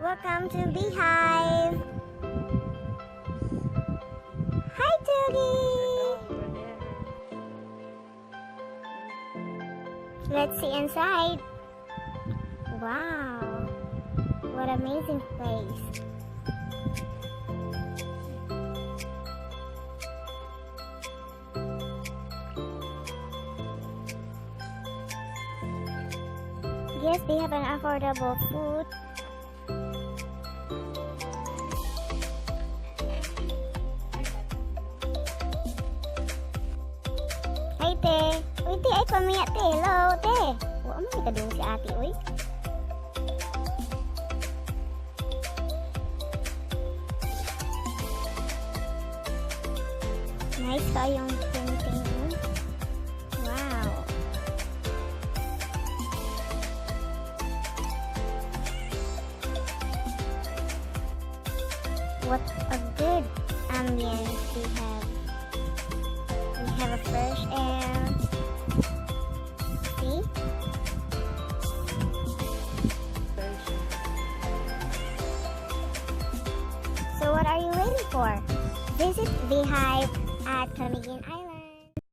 Welcome to Beehive. Hi, Tootie. Let's see inside. Wow, what amazing place. Yes, they have an affordable food. Hi, te. Uy, te, ay pamaya, te. Hello, te. Wa mo ikadung si ate, uy. Nice ka yung painting mo. Wow. What a good ambience we have. We have a fresh air. See? So what are you waiting for? Visit Beehive at Camiguin Island.